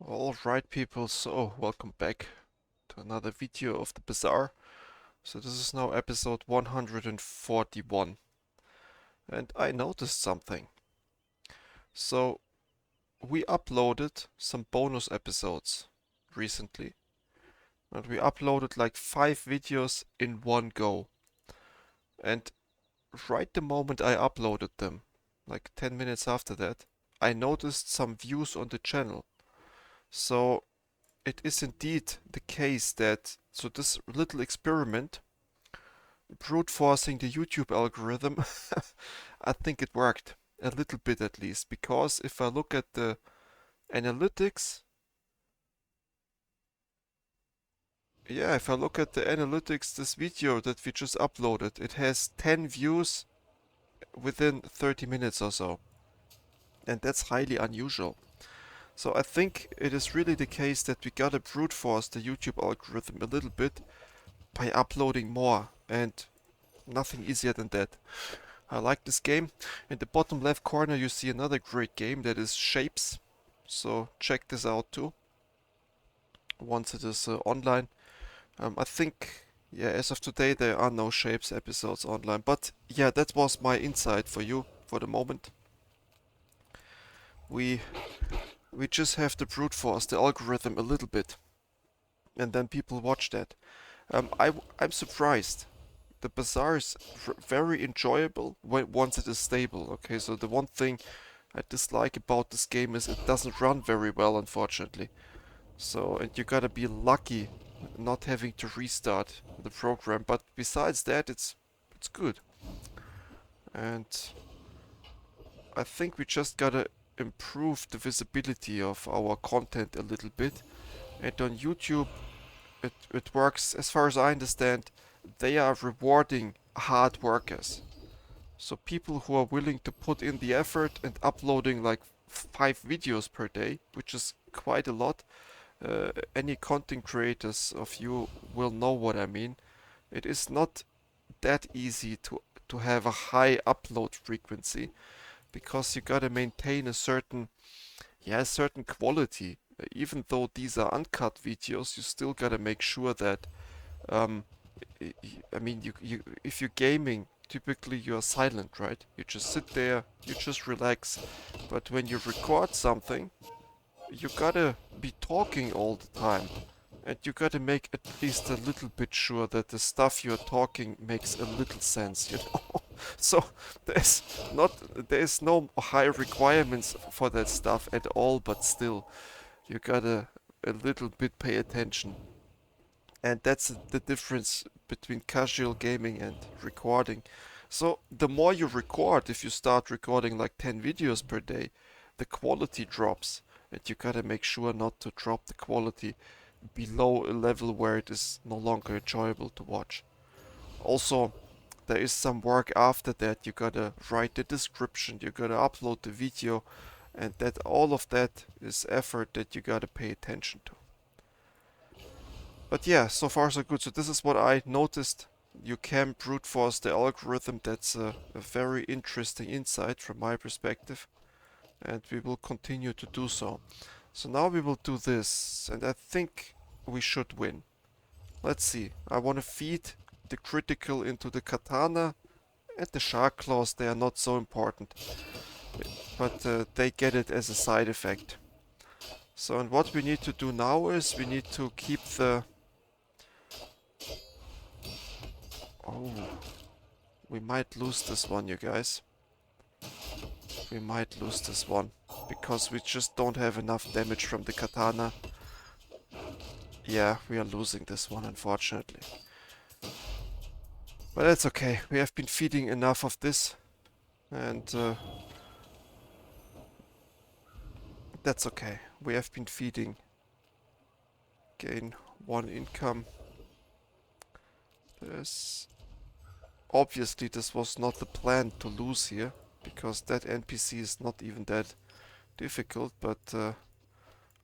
Alright people, so welcome back to another video of the Bazaar. So this is now episode 141 and I noticed something. So we uploaded some bonus episodes recently and we uploaded like 5 videos in one go. And right the moment I uploaded them, like 10 minutes after that, I noticed some views on the channel. So it is indeed the case that this little experiment, brute forcing the YouTube algorithm, I think it worked a little bit at least, because if I look at the analytics, if I look at the analytics, this video that we just uploaded, it has 10 views within 30 minutes or so, and that's highly unusual. So I think it is really the case that we gotta brute force the YouTube algorithm a little bit by uploading more, and nothing easier than that. I like this game. In the bottom left corner you see another great game that is Shapes. So check this out too, once it is online. I think, as of today there are no Shapes episodes online. But yeah, that was my insight for you for the moment. We we just have to brute force the algorithm a little bit, and then people watch that. I'm surprised. The Bazaar is very enjoyable once it is stable. Okay, so the one thing I dislike about this game is it doesn't run very well, unfortunately. So, and you gotta be lucky not having to restart the program. But besides that, it's good. And I think we just gotta improve the visibility of our content a little bit. And on YouTube, it works, as far as I understand, they are rewarding hard workers. So people who are willing to put in the effort and uploading like 5 videos per day, which is quite a lot. Any content creators of you will know what I mean. It is not that easy to have a high upload frequency, because you gotta maintain a certain quality. Even though these are uncut videos, you still gotta make sure that um, I mean, if you're gaming, typically you're silent, right? You just sit there, you just relax. But when you record something, you gotta be talking all the time. And you gotta make at least a little bit sure that the stuff you're talking makes a little sense, you know? So there's there's no high requirements for that stuff at all, but still, you gotta a little bit pay attention. And that's the difference between casual gaming and recording. So the more you record, if you start recording like 10 videos per day, the quality drops. And you gotta make sure not to drop the quality below a level where it is no longer enjoyable to watch. Also, there is some work after that. You gotta write the description, you gotta upload the video, and that all of that is effort that you gotta pay attention to. But yeah, so far so good. So this is what I noticed. You can brute force the algorithm. That's a very interesting insight from my perspective. And we will continue to do so. So now we will do this. And I think we should win. Let's see. I want to feed the critical into the katana. And the shark claws, they are not so important. But they get it as a side effect. So and what we need to do now is we need to keep the... Oh, we might lose this one, you guys. We might lose this one, because we just don't have enough damage from the katana. Yeah, we are losing this one, unfortunately. But that's okay. We have been feeding enough of this, and that's okay. We have been feeding. Gain 1 income. This... Obviously, this was not the plan to lose here, because that NPC is not even that difficult, but...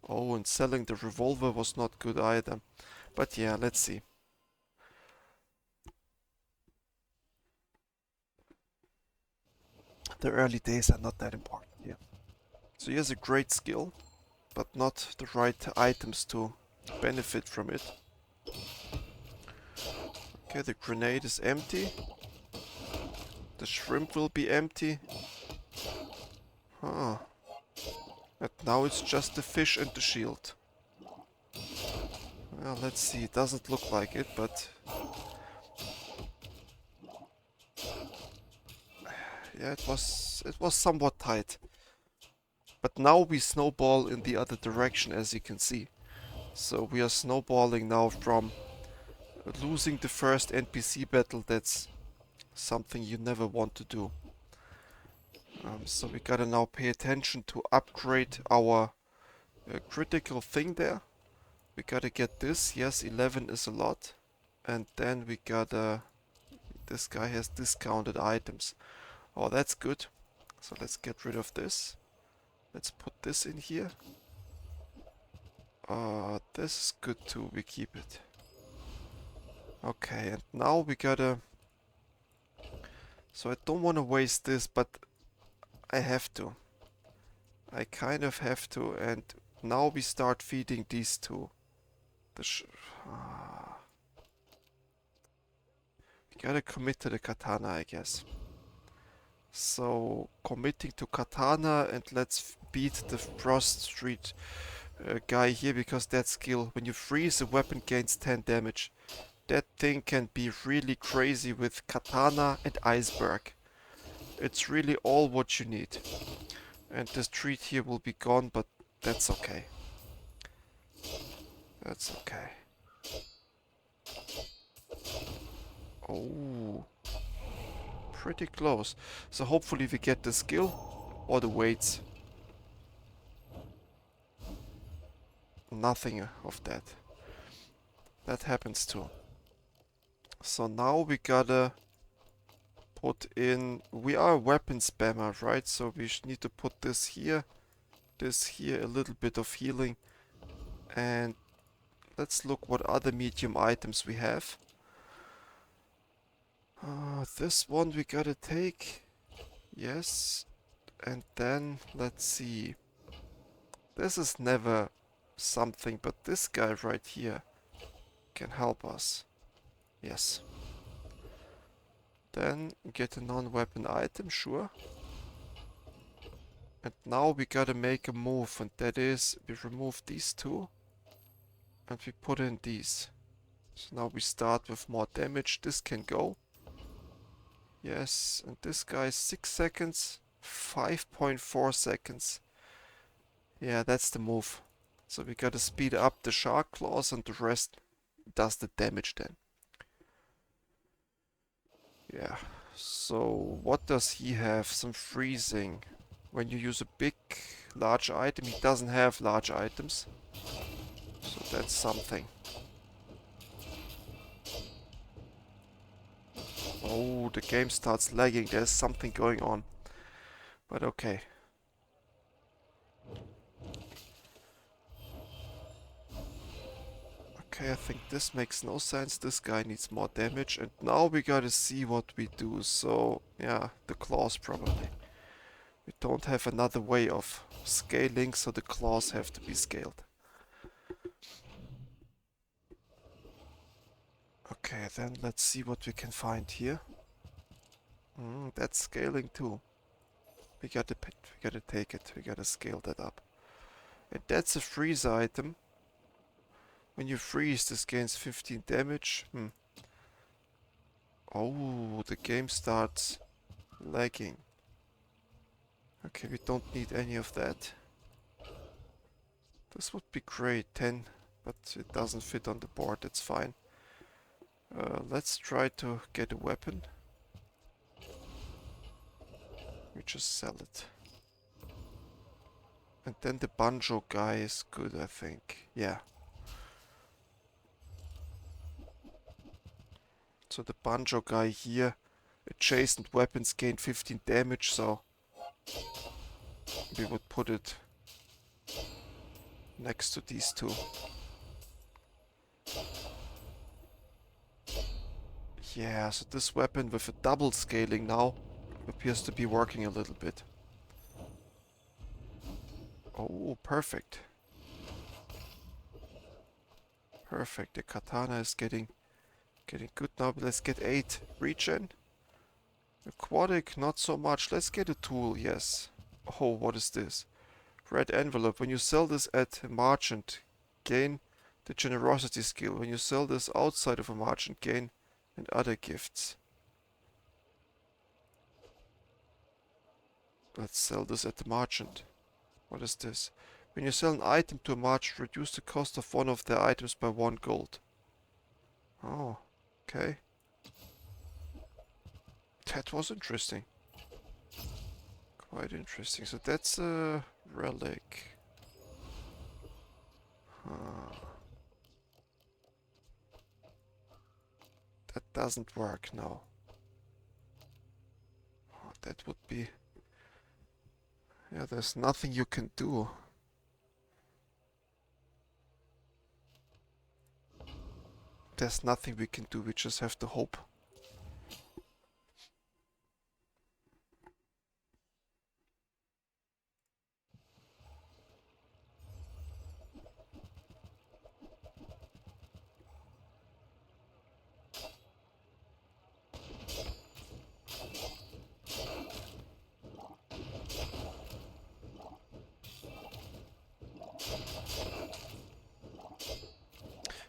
oh, and selling the revolver was not good either. But yeah, let's see. The early days are not that important here. So he has a great skill. but not the right items to benefit from it. Okay, the grenade is empty. The shrimp will be empty. Huh. And now it's just the fish and the shield. Well, let's see. It doesn't look like it, but... yeah, it was somewhat tight. But now we snowball in the other direction, as you can see. So we are snowballing now from losing the first NPC battle. That's something you never want to do. So we gotta now pay attention to upgrade our critical thing there. We gotta get this. Yes, 11 is a lot. And then we gotta... this guy has discounted items. Oh, that's good. So let's get rid of this. Let's put this in here. This is good too. We keep it. Okay, and now we gotta... so I don't want to waste this, but I have to. I kind of have to, and now we start feeding these two. We gotta commit to the katana, I guess. So, committing to katana, and let's beat the Frost Street guy here, because that skill, when you freeze, a weapon gains 10 damage. That thing can be really crazy with katana and iceberg. It's really all what you need. And this treat here will be gone, but that's okay. That's okay. Oh, pretty close. So hopefully we get the skill or the weights. Nothing of that. That happens too. So now we gotta put in... we are a weapon spammer, right? So we need to put this here, a little bit of healing. And let's look what other medium items we have. This one we gotta take. Yes. And then, let's see. This is never something, but this guy right here can help us. Yes. Then get a non-weapon item, sure. And now we gotta make a move, and that is, we remove these two. And we put in these. So now we start with more damage. This can go. Yes, and this guy is 6 seconds, 5.4 seconds. Yeah, that's the move. So we gotta speed up the shark claws, and the rest does the damage then. Yeah, so what does he have? Some freezing. When you use a big, large item, he doesn't have large items. So that's something. Oh, the game starts lagging. There's something going on. But okay. Okay, I think this makes no sense. This guy needs more damage. And now we gotta see what we do. So, yeah, the claws probably. We don't have another way of scaling, so the claws have to be scaled. Okay, then let's see what we can find here. That's scaling too. We gotta take it. We gotta scale that up. And that's a freeze item. When you freeze, this gains 15 damage. Oh, the game starts lagging. Okay, we don't need any of that. This would be great, 10, but it doesn't fit on the board, that's fine. Let's try to get a weapon. We just sell it. And then the banjo guy is good, I think. Yeah. So the banjo guy here, adjacent weapons gain 15 damage, so we would put it next to these two. Yeah, so this weapon with a double scaling now appears to be working a little bit. Oh, perfect. Perfect. The katana is getting good now. But let's get 8 regen. Aquatic, not so much. Let's get a tool, yes. Oh, what is this? Red envelope. When you sell this at a merchant, gain the generosity skill. When you sell this outside of a merchant, gain and other gifts. Let's sell this at the merchant. What is this? When you sell an item to a merchant, reduce the cost of one of their items by 1 gold. Oh, okay. That was interesting. Quite interesting. So that's a relic. That doesn't work now. Oh, that would be... Yeah, there's nothing you can do. There's nothing we can do, we just have to hope.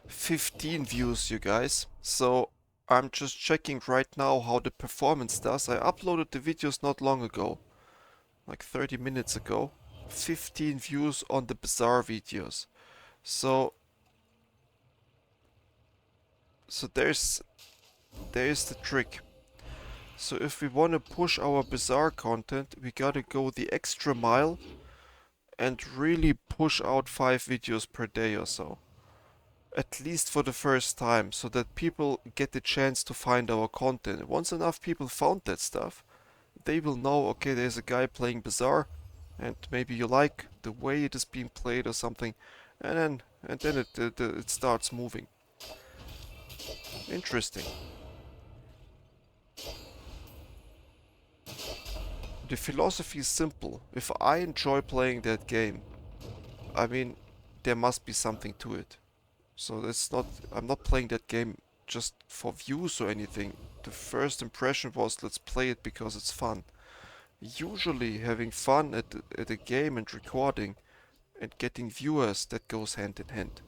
15 views, you guys. So I'm just checking right now how the performance does. I uploaded the videos not long ago, like 30 minutes ago. 15 views on the Bazaar videos. So there's the trick. So if we want to push our Bazaar content, we gotta go the extra mile and really push out 5 videos per day or so. At least for the first time, so that people get the chance to find our content. Once enough people found that stuff, they will know, okay, there's a guy playing Bazaar, and maybe you like the way it is being played or something, and then it starts moving. Interesting. The philosophy is simple. If I enjoy playing that game, I mean, there must be something to it. So I'm not playing that game just for views or anything. The first impression was, let's play it because it's fun. Usually having fun at a game and recording and getting viewers, that goes hand in hand.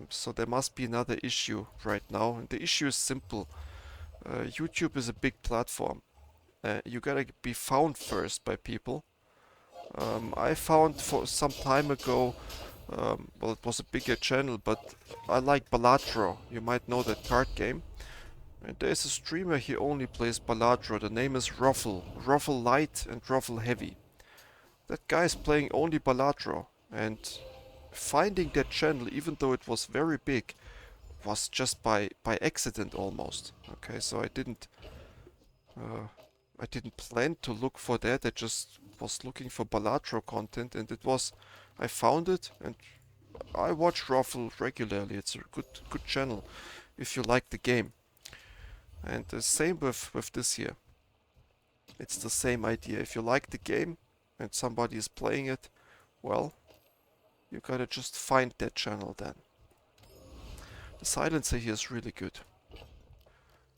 So there must be another issue right now, and the issue is simple. YouTube is a big platform. You gotta be found first by people. I found for some time ago, well, it was a bigger channel, but I like Balatro. You might know that card game. And there's a streamer, he only plays Balatro. The name is Ruffle. Ruffle Light and Ruffle Heavy. That guy is playing only Balatro. And finding that channel, even though it was very big, was just by accident almost. Okay, so I didn't plan to look for that. I just was looking for Balatro content, and I found it, and I watch Ruffle regularly. It's a good channel if you like the game. And the same with this here. It's the same idea. If you like the game and somebody is playing it, well, you gotta just find that channel then. The silencer here is really good.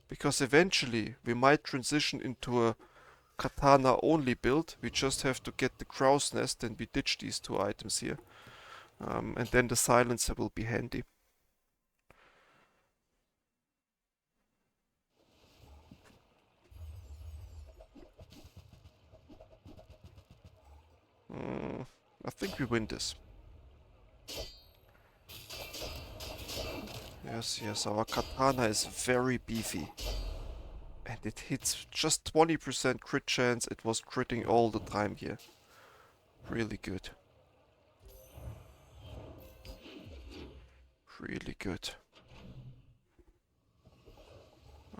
Because eventually we might transition into a katana only build. We just have to get the crow's nest and we ditch these 2 items here. And then the silencer will be handy. I think we win this. Yes, our katana is very beefy. And it hits just 20% crit chance. It was critting all the time here. Really good. Really good.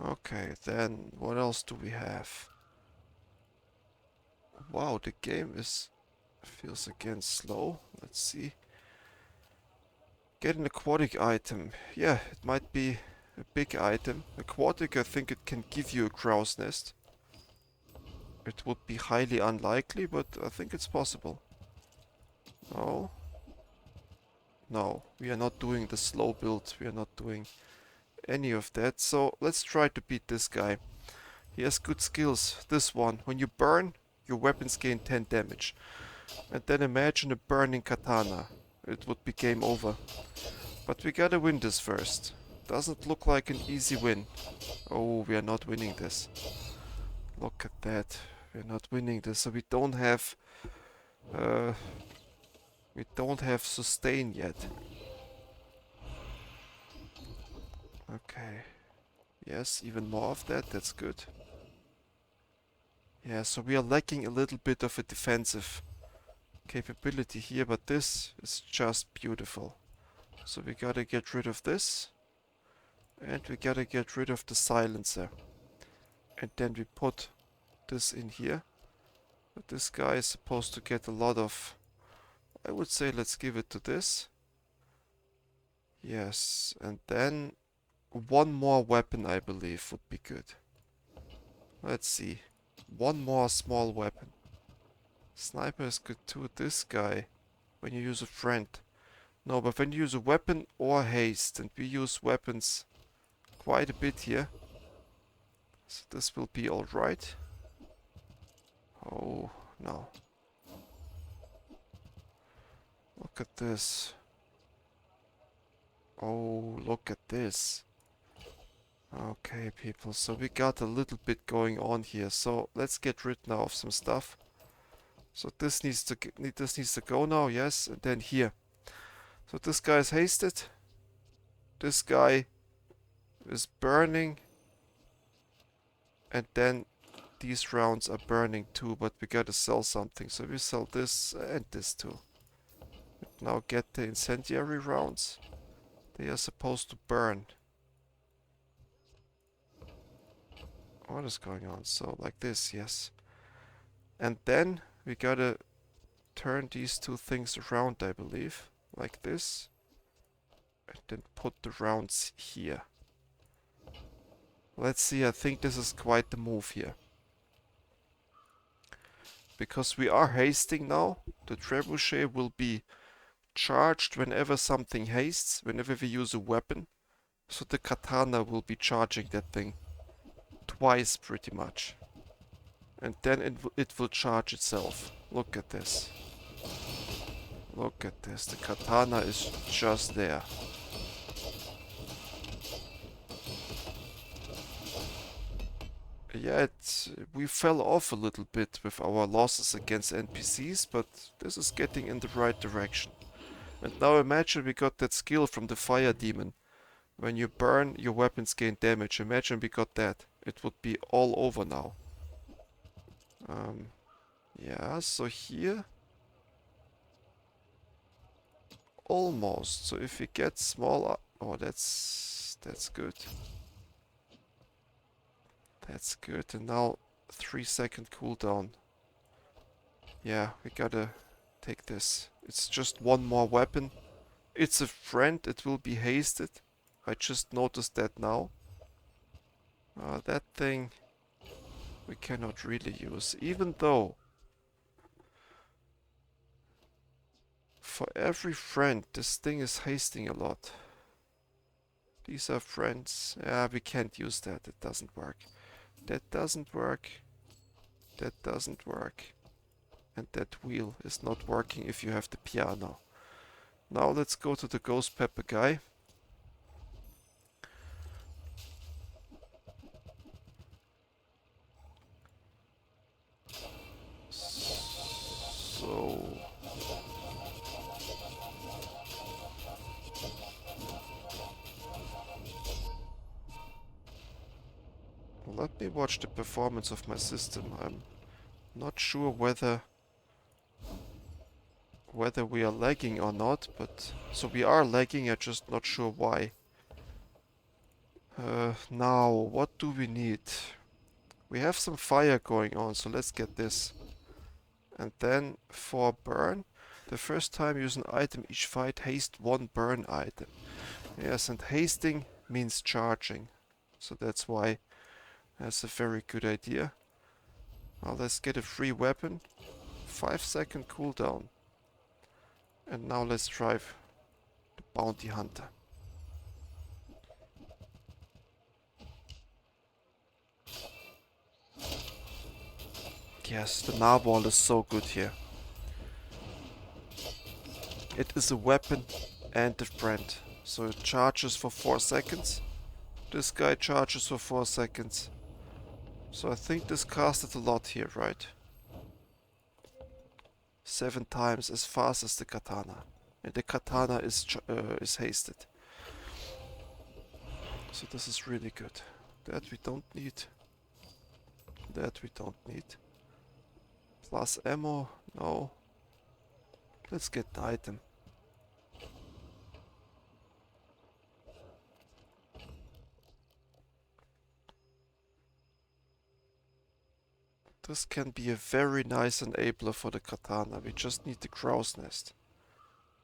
Okay, then what else do we have? Wow, the game feels again slow. Let's see. Get an aquatic item. Yeah, it might be a big item. Aquatic, I think it can give you a crow's nest. It would be highly unlikely, but I think it's possible. Oh. No, we are not doing the slow build. We are not doing any of that. So let's try to beat this guy. He has good skills. This one. When you burn, your weapons gain 10 damage. And then imagine a burning katana. It would be game over. But we gotta win this first. Doesn't look like an easy win. Oh, we are not winning this. Look at that. We're not winning this. So we don't have... we don't have sustain yet. Okay. Yes, even more of that. That's good. Yeah, so we are lacking a little bit of a defensive capability here, but this is just beautiful. So we gotta get rid of this. And we gotta get rid of the silencer. And then we put this in here. But this guy is supposed to get a lot of... I would say let's give it to this. Yes, and then one more weapon I believe would be good. Let's see. One more small weapon. Sniper is good too. This guy, when you use a friend. No, but when you use a weapon or haste, and we use weapons quite a bit here. So this will be alright. Oh, no. Look at this. Oh, look at this. Okay, people, so we got a little bit going on here. So let's get rid now of some stuff. So this needs to go now, yes, and then here. So this guy is hasted. This guy is burning. And then these rounds are burning too, but we gotta sell something. So we sell this and this too. Now get the incendiary rounds. They are supposed to burn. What is going on? So like this, yes. And then we gotta turn these two things around, I believe. Like this. And then put the rounds here. Let's see, I think this is quite the move here. Because we are hasting now, the trebuchet will be charged whenever something hastes, whenever we use a weapon. So the katana will be charging that thing twice pretty much. And then it will charge itself. Look at this. Look at this. The katana is just there. Yeah, we fell off a little bit with our losses against NPCs, but this is getting in the right direction. And now imagine we got that skill from the fire demon. When you burn, your weapons gain damage. Imagine we got that. It would be all over now. Yeah, so here... Almost. So if we get smaller... Oh, that's good. That's good. And now 3-second cooldown. Yeah, we gotta take this. It's just one more weapon. It's a friend. It will be hasted. I just noticed that now. That thing we cannot really use. Even though for every friend this thing is hasting a lot. These are friends. Yeah, we can't use that. It doesn't work. That doesn't work. That doesn't work. And that wheel is not working if you have the piano. Now let's go to the ghost pepper guy. So... let me watch the performance of my system. I'm not sure whether we are lagging or not, but... So we are lagging, I'm just not sure why. Now, what do we need? We have some fire going on, so let's get this. And then for burn, the first time use an item each fight, haste one burn item. Yes, and hasting means charging. So that's why that's a very good idea. Now let's get a free weapon. 5-second cooldown. And now let's drive. bounty hunter. Yes, the narwhal is so good here. It is a weapon and a friend. So it charges for 4 seconds. This guy charges for 4 seconds. So I think this casted a lot here, right? 7 times as fast as the katana. And the katana is hasted. So this is really good. That we don't need. That we don't need. Plus ammo? No. Let's get the item. This can be a very nice enabler for the katana. We just need the crow's nest.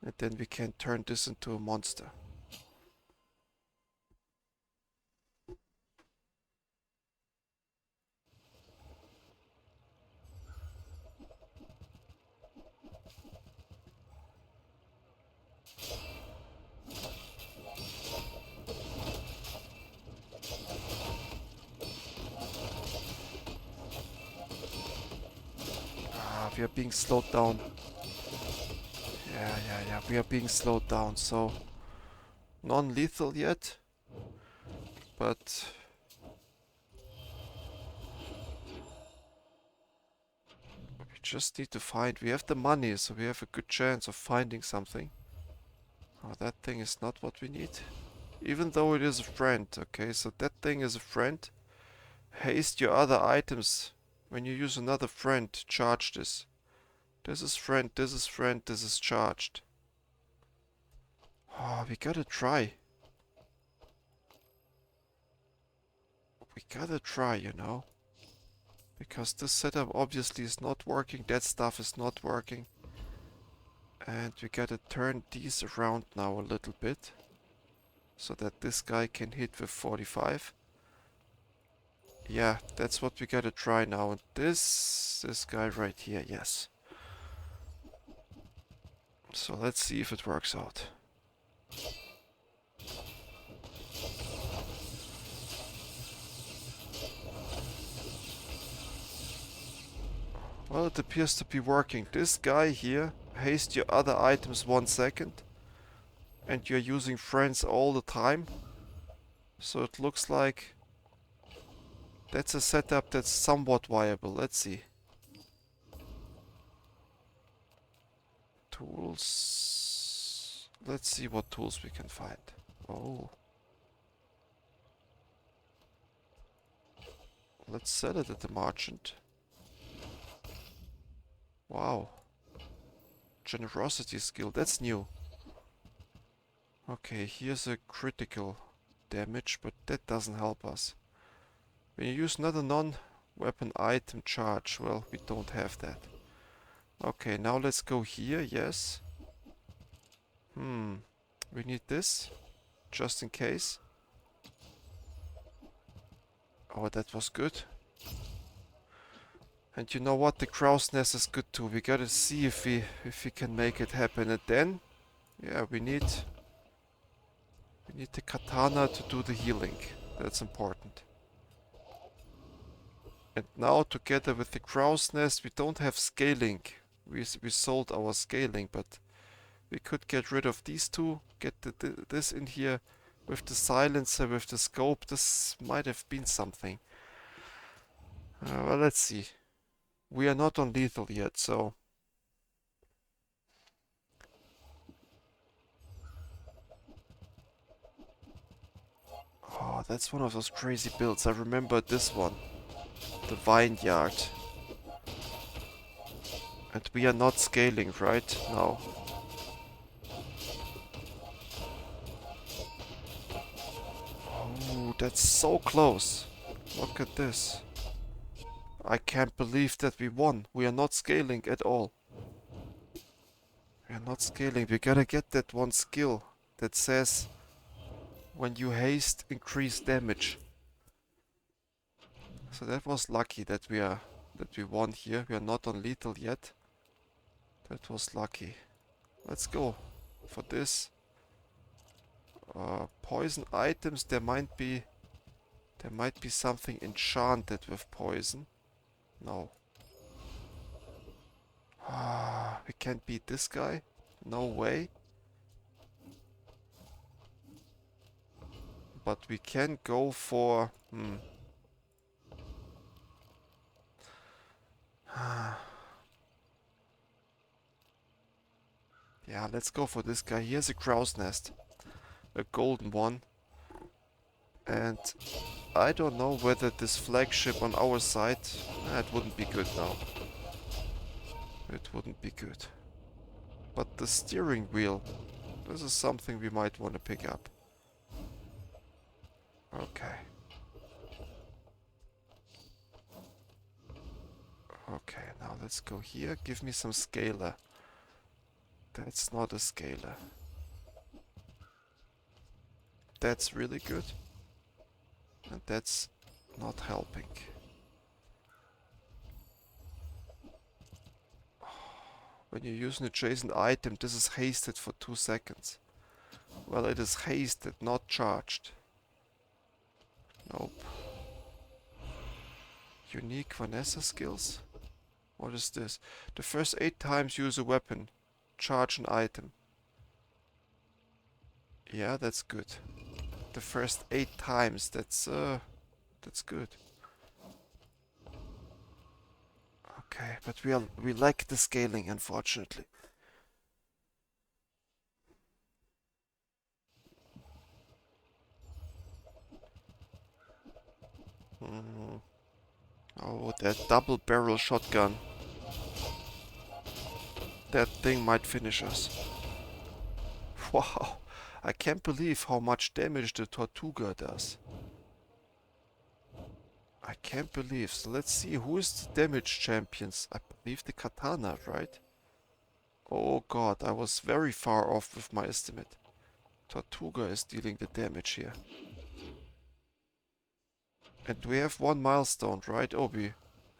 And then we can turn this into a monster. We are being slowed down. Yeah, we are being slowed down, so non-lethal yet, but we just need to find, we have the money, so we have a good chance of finding something. Oh, that thing is not what we need. Even though it is a friend, okay, so that thing is a friend. Haste your other items. When you use another friend, charge this. This is friend, this is friend, this is charged. Oh, we gotta try. We gotta try, you know. Because this setup obviously is not working, that stuff is not working. And we gotta turn these around now a little bit. So that this guy can hit with 45. Yeah, that's what we gotta try now. And this guy right here, yes. So let's see if it works out. Well, it appears to be working. This guy here, haste your other items 1 second. And you're using friends all the time. So it looks like that's a setup that's somewhat viable. Let's see. Tools. Let's see what tools we can find. Oh. Let's sell it at the merchant. Wow. Generosity skill, that's new. Okay, here's a critical damage, but that doesn't help us. When you use another non-weapon item charge, well, we don't have that. Okay, now let's go here, yes. We need this, just in case. Oh, that was good. And you know what? The crow's nest is good too. We gotta see if we can make it happen. And then, yeah, we need the katana to do the healing. That's important. And now, together with the crow's nest, we don't have scaling. We sold our scaling, but we could get rid of these two. Get this in here with the silencer, with the scope. This might have been something. Well, let's see. We are not on lethal yet, so... Oh, that's one of those crazy builds. I remember this one. The vineyard. And we are not scaling, right? No. Oh, that's so close. Look at this. I can't believe that we won. We are not scaling at all. We are not scaling. We gotta get that one skill that says when you haste, increase damage. So that was lucky that we won here. We are not on lethal yet. That was lucky. Let's go for this. Poison items, there might be something enchanted with poison. No. We can't beat this guy? No way. But we can go for... Yeah, let's go for this guy. He has a crow's nest. A golden one. And I don't know whether this flagship on our side... it wouldn't be good now. It wouldn't be good. But the steering wheel... This is something we might want to pick up. Okay. Okay, now let's go here. Give me some scalar. That's not a scalar. That's really good. And that's not helping. When you use an adjacent item, this is hasted for 2 seconds. Well, it is hasted, not charged. Nope. Unique Vanessa skills? What is this? The first 8 times use a weapon. Charge an item. Yeah, that's good. The first 8 times, that's good. Okay, but we lack the scaling, unfortunately. Oh, that double barrel shotgun. That thing might finish us. Wow, I can't believe how much damage the Tortuga does. I can't believe. So let's see, who is the damage champions? I believe the Katana, right? Oh god, I was very far off with my estimate. Tortuga is dealing the damage here. And we have 1 milestone, right? Oh, we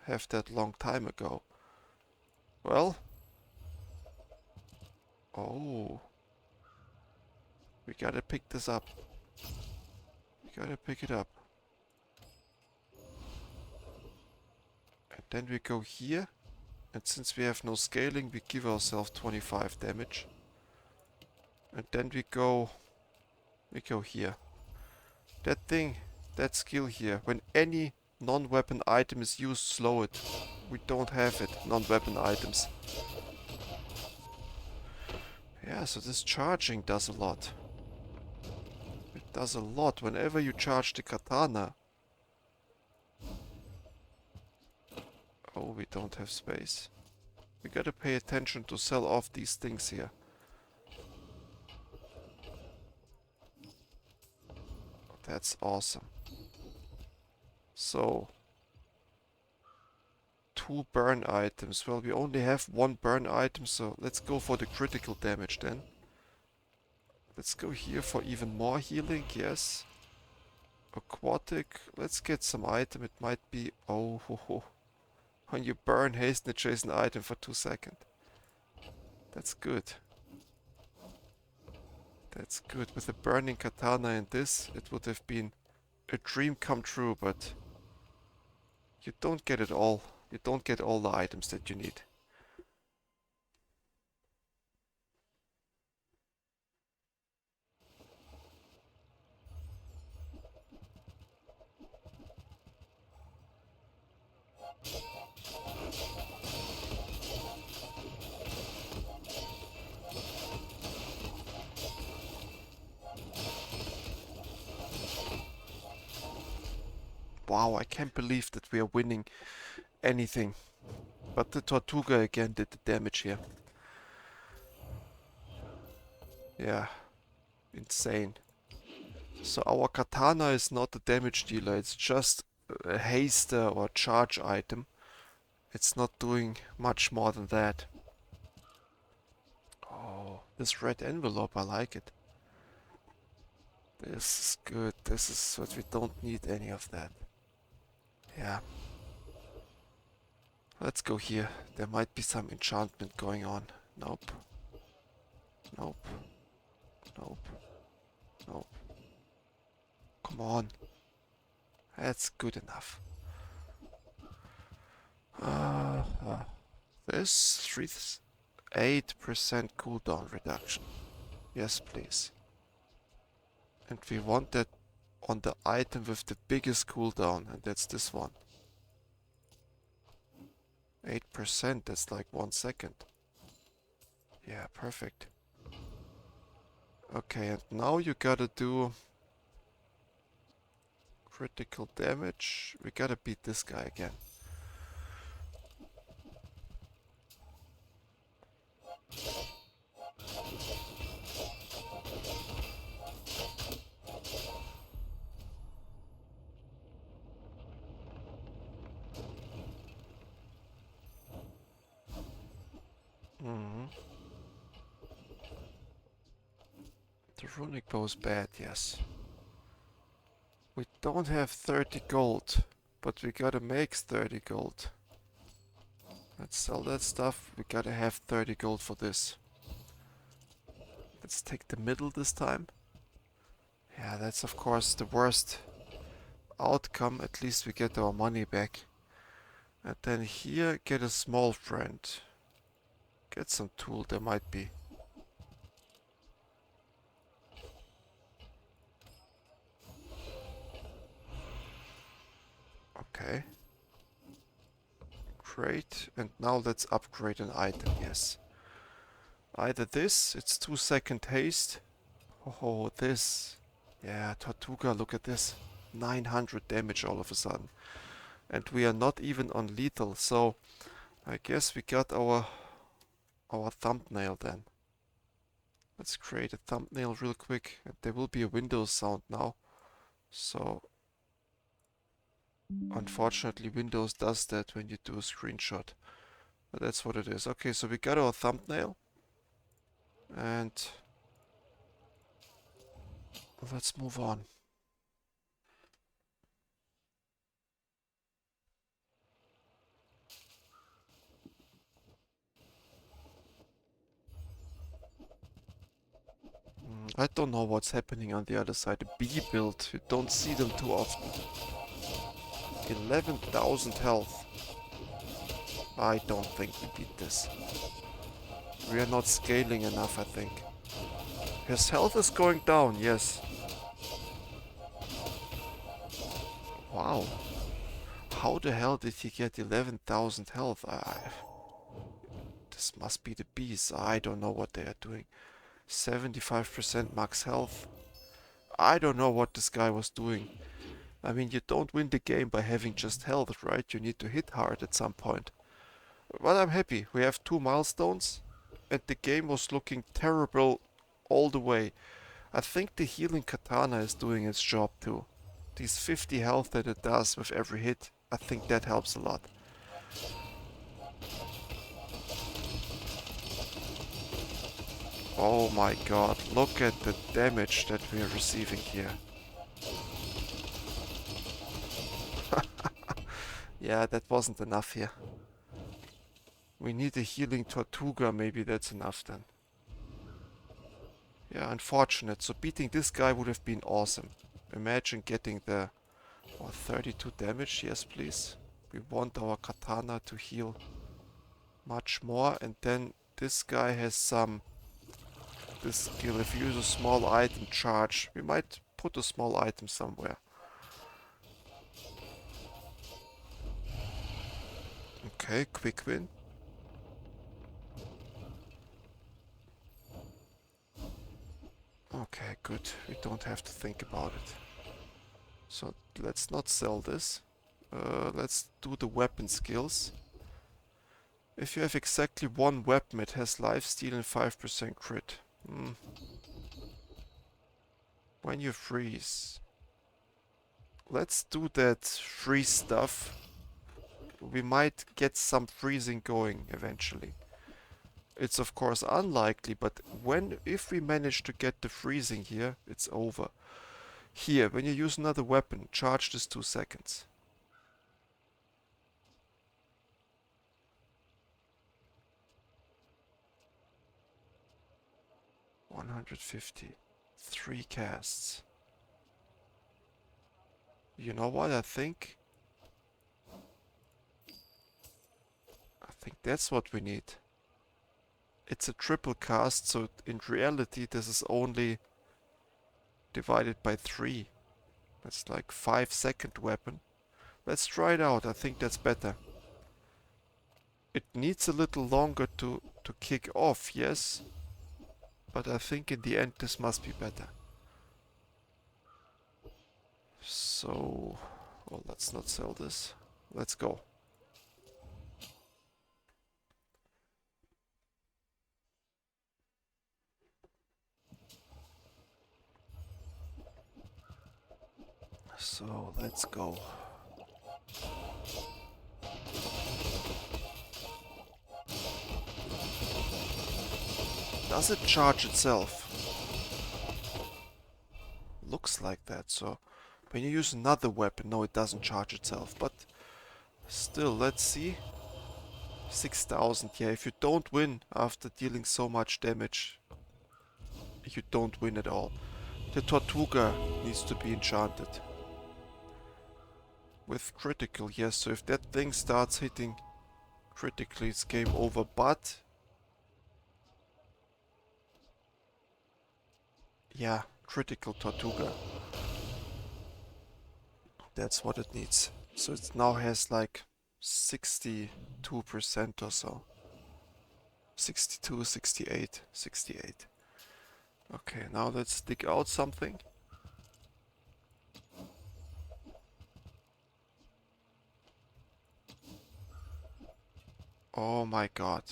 have that long time ago. Well. Oh. We gotta pick this up. We gotta pick it up. And then we go here. And since we have no scaling, we give ourselves 25 damage. And then we go here. That thing, that skill here, when any non-weapon item is used, slow it. We don't have it, non-weapon items. Yeah, so this charging does a lot. It does a lot whenever you charge the katana. Oh, we don't have space. We gotta pay attention to sell off these things here. That's awesome. So, 2 burn items. Well, we only have 1 burn item, so let's go for the critical damage then. Let's go here for even more healing, yes. Aquatic, let's get some item. It might be... Oh, ho, ho. When you burn, hasten adjacent item for 2 seconds. That's good. That's good. With a burning katana and this, it would have been a dream come true, but you don't get it all. You don't get all the items that you need. Wow, I can't believe that we are winning anything. But the Tortuga again did the damage here. Yeah, insane. So our katana is not a damage dealer, it's just a haster or charge item. It's not doing much more than that. Oh, this red envelope, I like it. This is good, this is what we don't need any of that. Yeah. Let's go here. There might be some enchantment going on. Nope. Nope. Nope. Nope. Come on. That's good enough. This 8% cooldown reduction. Yes, please. And we want that on the item with the biggest cooldown, and that's this one. 8%, that's like 1 second. Yeah, perfect. Okay, and now you gotta do critical damage. We gotta beat this guy again. Mm-hmm. The runic bow is bad, yes. We don't have 30 gold, but we gotta make 30 gold. Let's sell that stuff. We gotta have 30 gold for this. Let's take the middle this time. Yeah, that's of course the worst outcome. At least we get our money back. And then here, get a small friend. Get some tool, there might be. Okay. Great. And now let's upgrade an item, yes. Either this, it's 2-second haste. Oh, this. Yeah, Tortuga, look at this. 900 damage all of a sudden. And we are not even on lethal, so I guess we got our thumbnail then. Let's create a thumbnail real quick. And there will be a Windows sound now. So unfortunately Windows does that when you do a screenshot. But that's what it is. Okay, so we got our thumbnail. And let's move on. I don't know what's happening on the other side. The B build, you don't see them too often. 11,000 health. I don't think we beat this. We are not scaling enough, I think. His health is going down, yes. Wow. How the hell did he get 11,000 health? This must be the bees. I don't know what they are doing. 75% max health. I don't know what this guy was doing. I mean, you don't win the game by having just health, right? You need to hit hard at some point. But I'm happy. We have 2 milestones. And the game was looking terrible all the way. I think the healing katana is doing its job too. These 50 health that it does with every hit, I think that helps a lot. Oh my god, look at the damage that we are receiving here. Yeah, that wasn't enough here. We need a healing Tortuga, maybe that's enough then. Yeah, unfortunate. So beating this guy would have been awesome. Imagine getting the 32 damage, yes please. We want our katana to heal much more, and then this guy has this skill. If you use a small item charge, we might put a small item somewhere. Okay, quick win. Okay, good. We don't have to think about it. So let's not sell this. Let's do the weapon skills. If you have exactly one weapon, it has lifesteal and 5% crit. When you freeze. Let's do that freeze stuff. We might get some freezing going eventually. It's of course unlikely, but if we manage to get the freezing here, it's over. Here, when you use another weapon, charge this 2 seconds. $150. 3 casts. You know what? I think that's what we need. It's a triple cast, so in reality this is only divided by 3. That's like 5-second weapon. Let's try it out. I think that's better. It needs a little longer to kick off, yes. But I think in the end this must be better. So, well, let's not sell this. Let's go. So, let's go. Does it charge itself? Looks like that, so when you use another weapon, no, it doesn't charge itself, but still, let's see. 6,000, yeah, if you don't win after dealing so much damage, you don't win at all. The Tortuga needs to be enchanted. With critical, yes, so if that thing starts hitting critically, it's game over, but... yeah, critical Tortuga. That's what it needs. So it now has like 62% or so. 62, 68, 68. Okay, now let's dig out something. Oh my god.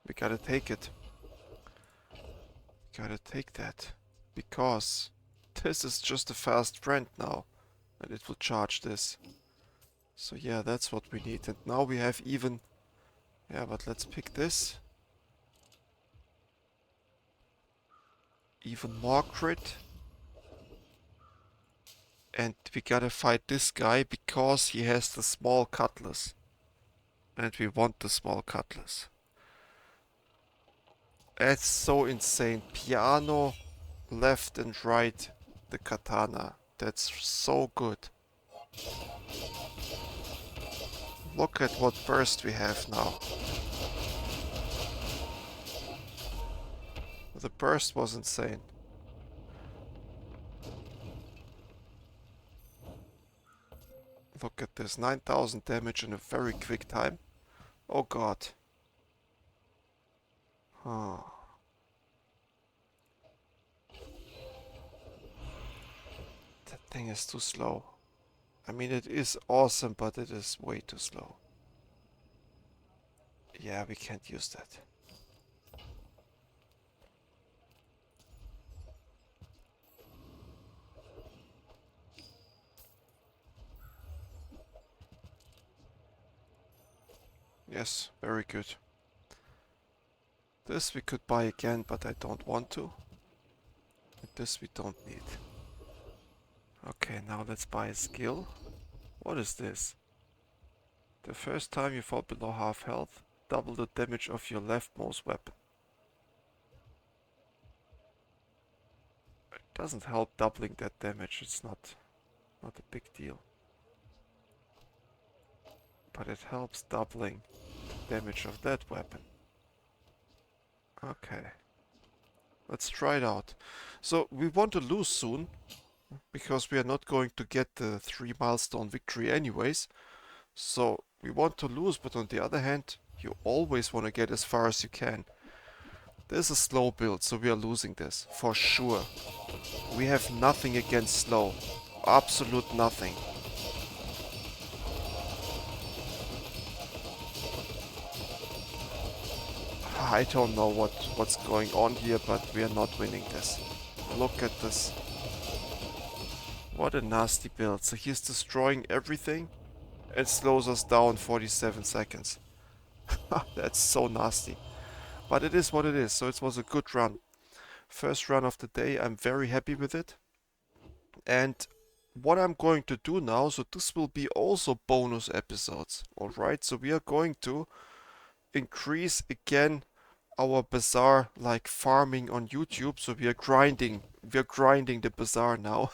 We gotta take it. Gotta take that. Because this is just a fast friend now. And it will charge this. So yeah, that's what we need. And now we have even... yeah, but let's pick this. Even more crit. And we gotta fight this guy because he has the small cutlass. And we want the small cutlass. That's so insane. Piano, left and right, the katana. That's so good. Look at what burst we have now. The burst was insane. Look at this, 9,000 damage in a very quick time. Oh god. Oh. That thing is too slow. I mean, it is awesome, but it is way too slow. Yeah, we can't use that. Yes, very good. This we could buy again, but I don't want to. And this we don't need. Okay, now let's buy a skill. What is this? The first time you fall below half health, double the damage of your leftmost weapon. It doesn't help doubling that damage, it's not a big deal. But it helps doubling the damage of that weapon. Okay. Let's try it out. So we want to lose soon, because we are not going to get the 3 milestone victory anyways. So we want to lose, but on the other hand, you always want to get as far as you can. This is a slow build, so we are losing this, for sure. We have nothing against slow. Absolute nothing. I don't know what's going on here, but we are not winning this. Look at this. What a nasty build. So he's destroying everything and slows us down 47 seconds. That's so nasty. But it is what it is, so it was a good run. First run of the day, I'm very happy with it. And what I'm going to do now, so this will be also bonus episodes, alright? So we are going to increase again our Bazaar like farming on YouTube, so we are grinding the Bazaar now.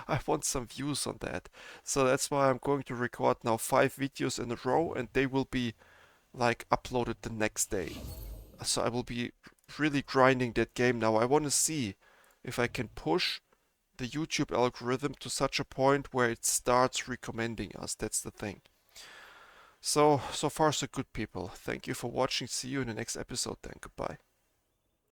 I want some views on that. So that's why I'm going to record now 5 videos in a row and they will be like uploaded the next day. So I will be really grinding that game now. I want to see if I can push the YouTube algorithm to such a point where it starts recommending us. That's the thing. So far so good, people. Thank you for watching. See you in the next episode then. Goodbye.